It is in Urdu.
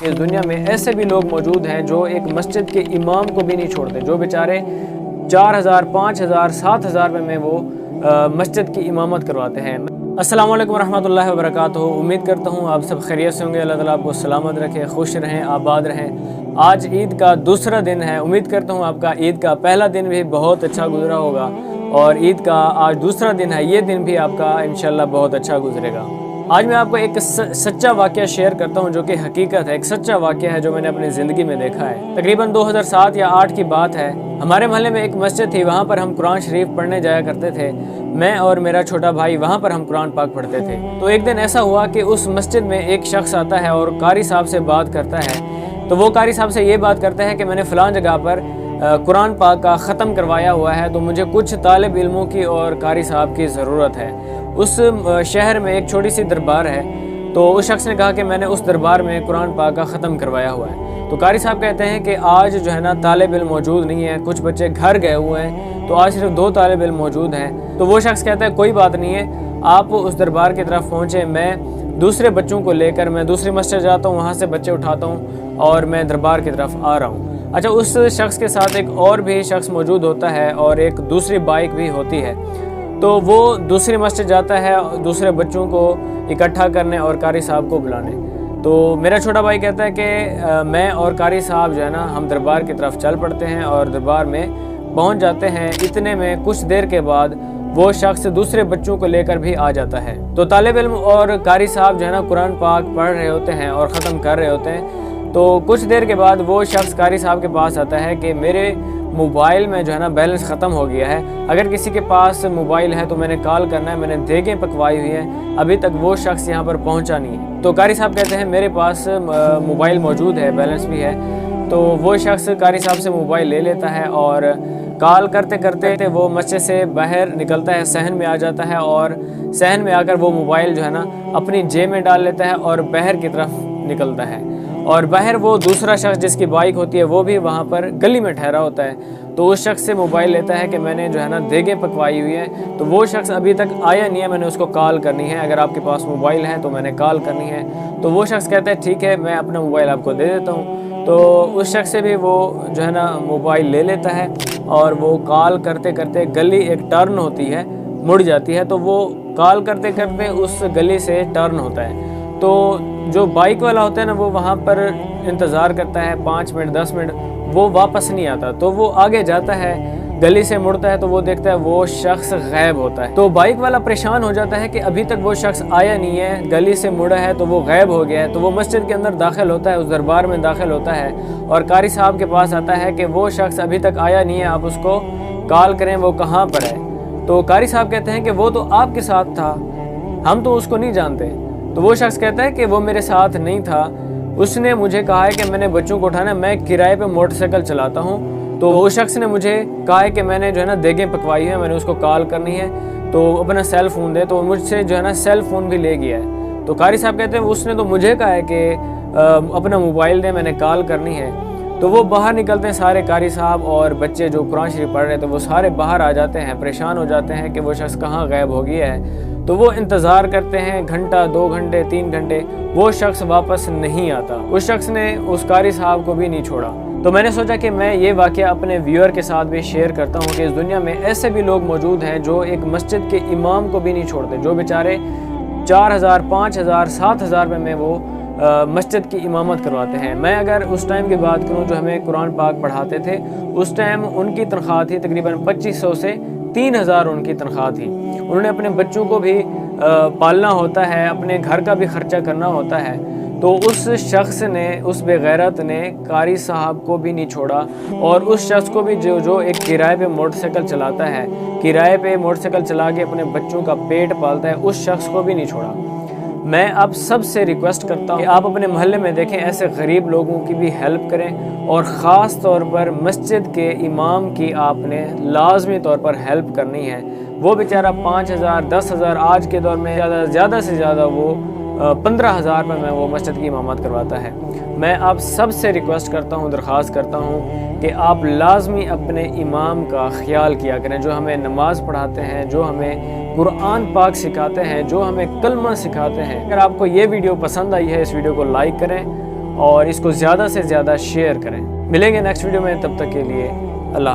اس دنیا میں ایسے بھی لوگ موجود ہیں جو ایک مسجد کے امام کو بھی نہیں چھوڑتے، جو بیچارے 4,000 5,000 7,000 روپے میں وہ مسجد کی امامت کرواتے ہیں۔ السلام علیکم ورحمۃ اللہ وبرکاتہ۔ امید کرتا ہوں آپ سب خیریت سے ہوں گے۔ اللہ تعالیٰ آپ کو سلامت رکھے، خوش رہیں، آباد رہیں۔ آج عید کا دوسرا دن ہے۔ امید کرتا ہوں آپ کا عید کا پہلا دن بھی بہت اچھا گزرا ہوگا، اور عید کا آج دوسرا دن ہے، یہ دن بھی آپ کا انشاءاللہ بہت اچھا گزرے گا۔ آج میں آپ کو ایک سچا واقعہ شیئر کرتا ہوں جو کہ حقیقت ہے، ایک سچا واقعہ ہے جو میں نے اپنی زندگی میں دیکھا ہے۔ تقریباً 2007 یا 2008 کی بات ہے۔ ہمارے محلے میں ایک مسجد تھی، وہاں پر ہم قرآن شریف پڑھنے جایا کرتے تھے۔ میں اور میرا چھوٹا بھائی وہاں پر ہم قرآن پاک پڑھتے تھے۔ تو ایک دن ایسا ہوا کہ اس مسجد میں ایک شخص آتا ہے اور قاری صاحب سے بات کرتا ہے۔ تو وہ قاری صاحب سے یہ بات کرتا ہے کہ میں نے فلاں جگہ پر قرآن پاک کا ختم کروایا ہوا ہے، تو مجھے کچھ طالب علموں کی اور قاری صاحب کی ضرورت ہے۔ اس شہر میں ایک چھوٹی سی دربار ہے، تو اس شخص نے کہا کہ میں نے اس دربار میں قرآن پاک کا ختم کروایا ہوا ہے۔ تو قاری صاحب کہتے ہیں کہ آج جو ہے نا طالب علم موجود نہیں ہے، کچھ بچے گھر گئے ہوئے ہیں، تو آج صرف 2 طالب علم موجود ہیں۔ تو وہ شخص کہتا ہے کوئی بات نہیں ہے، آپ اس دربار کی طرف پہنچیں، میں دوسرے بچوں کو لے کر میں دوسری مسجد جاتا ہوں، وہاں سے بچے اٹھاتا ہوں اور میں دربار کی طرف آ رہا ہوں۔ اچھا، اس شخص کے ساتھ ایک اور بھی شخص موجود ہوتا ہے اور ایک دوسری بائک بھی ہوتی ہے۔ تو وہ دوسری مسجد جاتا ہے دوسرے بچوں کو اکٹھا کرنے اور قاری صاحب کو بلانے۔ تو میرا چھوٹا بھائی کہتا ہے کہ میں اور قاری صاحب جو ہے نا ہم دربار کی طرف چل پڑتے ہیں اور دربار میں پہنچ جاتے ہیں۔ اتنے میں کچھ دیر کے بعد وہ شخص دوسرے بچوں کو لے کر بھی آ جاتا ہے۔ تو طالب علم اور قاری صاحب جو ہے نا قرآن پاک پڑھ رہے ہوتے ہیں اور ختم کر رہے ہوتے ہیں۔ تو کچھ دیر کے بعد وہ شخص قاری صاحب کے پاس آتا ہے کہ میرے موبائل میں جو ہے نا بیلنس ختم ہو گیا ہے، اگر کسی کے پاس موبائل ہے تو میں نے کال کرنا ہے، میں نے دیگیں پکوائی ہوئی ہیں، ابھی تک وہ شخص یہاں پر پہنچا نہیں ہے۔ تو قاری صاحب کہتے ہیں میرے پاس موبائل موجود ہے، بیلنس بھی ہے۔ تو وہ شخص قاری صاحب سے موبائل لے لیتا ہے اور کال کرتے کرتے وہ مسجد سے باہر نکلتا ہے، صحن میں آ جاتا ہے، اور صحن میں آ کر وہ موبائل جو ہے نا اپنی جیب میں ڈال لیتا ہے اور باہر کی طرف نکلتا ہے۔ اور باہر وہ دوسرا شخص جس کی بائک ہوتی ہے وہ بھی وہاں پر گلی میں ٹھہرا ہوتا ہے۔ تو اس شخص سے موبائل لیتا ہے کہ میں نے جو ہے نا دیگیں پکوائی ہوئی ہیں، تو وہ شخص ابھی تک آیا نہیں ہے، میں نے اس کو کال کرنی ہے، اگر آپ کے پاس موبائل ہے تو میں نے کال کرنی ہے۔ تو وہ شخص کہتا ہے ٹھیک ہے، میں اپنا موبائل آپ کو دے دیتا ہوں۔ تو اس شخص سے بھی وہ جو ہے نا موبائل لے لیتا ہے اور وہ کال کرتے کرتے گلی ایک ٹرن ہوتی ہے، مڑ جاتی ہے، تو وہ کال کرتے کرتے اس گلی سے ٹرن ہوتا ہے۔ تو جو بائک والا ہوتا ہے نا وہ وہاں پر انتظار کرتا ہے 5 منٹ 10 منٹ، وہ واپس نہیں آتا، تو وہ آگے جاتا ہے، گلی سے مڑتا ہے تو وہ دیکھتا ہے وہ شخص غائب ہوتا ہے۔ تو بائک والا پریشان ہو جاتا ہے کہ ابھی تک وہ شخص آیا نہیں ہے، گلی سے مڑا ہے تو وہ غائب ہو گیا ہے۔ تو وہ مسجد کے اندر داخل ہوتا ہے، اس دربار میں داخل ہوتا ہے اور قاری صاحب کے پاس آتا ہے کہ وہ شخص ابھی تک آیا نہیں ہے، آپ اس کو کال کریں، وہ کہاں پر ہے۔ تو قاری صاحب کہتے ہیں کہ وہ تو آپ کے ساتھ تھا، ہم تو اس کو نہیں جانتے۔ تو وہ شخص کہتا ہے کہ وہ میرے ساتھ نہیں تھا، اس نے مجھے کہا ہے کہ میں نے بچوں کو اٹھانا ہے، میں کرائے پہ موٹر سائیکل چلاتا ہوں۔ تو وہ شخص نے مجھے کہا ہے کہ میں نے جو ہے نا دیگیں پکوائی ہیں، میں نے اس کو کال کرنی ہے، تو اپنا سیل فون دے، تو مجھ سے جو ہے نا سیل فون بھی لے گیا ہے۔ تو قاری صاحب کہتے ہیں اس نے تو مجھے کہا ہے کہ اپنا موبائل دے، میں نے کال کرنی ہے۔ تو وہ باہر نکلتے ہیں سارے، قاری صاحب اور بچے جو قرآن شریف پڑھ رہے تھے وہ سارے باہر آ جاتے ہیں، پریشان ہو جاتے ہیں کہ وہ شخص کہاں غائب ہو گیا ہے۔ تو وہ انتظار کرتے ہیں، گھنٹہ 2 گھنٹے 3 گھنٹے، وہ شخص واپس نہیں آتا۔ اس شخص نے اس قاری صاحب کو بھی نہیں چھوڑا۔ تو میں نے سوچا کہ میں یہ واقعہ اپنے ویور کے ساتھ بھی شیئر کرتا ہوں کہ اس دنیا میں ایسے بھی لوگ موجود ہیں جو ایک مسجد کے امام کو بھی نہیں چھوڑتے، جو بیچارے 4,000 5,000 7,000 روپے میں وہ مسجد کی امامت کرواتے ہیں۔ میں اگر اس ٹائم کی بات کروں جو ہمیں قرآن پاک پڑھاتے تھے، اس ٹائم ان کی تنخواہ تھی تقریباً 2,500 سے 3,000 ان کی تنخواہ تھی۔ انہوں نے اپنے بچوں کو بھی پالنا ہوتا ہے، اپنے گھر کا بھی خرچہ کرنا ہوتا ہے۔ تو اس شخص نے، اس بے غیرت نے قاری صاحب کو بھی نہیں چھوڑا، اور اس شخص کو بھی جو ایک کرائے پہ موٹر سائیکل چلاتا ہے، کرائے پہ موٹر سائیکل چلا کے اپنے بچوں کا پیٹ پالتا ہے، اس شخص کو بھی نہیں چھوڑا۔ میں آپ سب سے ریکویسٹ کرتا ہوں کہ آپ اپنے محلے میں دیکھیں ایسے غریب لوگوں کی بھی ہیلپ کریں، اور خاص طور پر مسجد کے امام کی آپ نے لازمی طور پر ہیلپ کرنی ہے۔ وہ بیچارہ 5,000 10,000 آج کے دور میں زیادہ سے زیادہ وہ 15,000 روپے میں وہ مسجد کی امامت کرواتا ہے۔ میں آپ سب سے ریکویسٹ کرتا ہوں، درخواست کرتا ہوں کہ آپ لازمی اپنے امام کا خیال کیا کریں، جو ہمیں نماز پڑھاتے ہیں، جو ہمیں قرآن پاک سکھاتے ہیں، جو ہمیں کلمہ سکھاتے ہیں۔ اگر آپ کو یہ ویڈیو پسند آئی ہے، اس ویڈیو کو لائک کریں اور اس کو زیادہ سے زیادہ شیئر کریں۔ ملیں گے نیکسٹ ویڈیو میں، تب تک کے لیے اللہ حافظ۔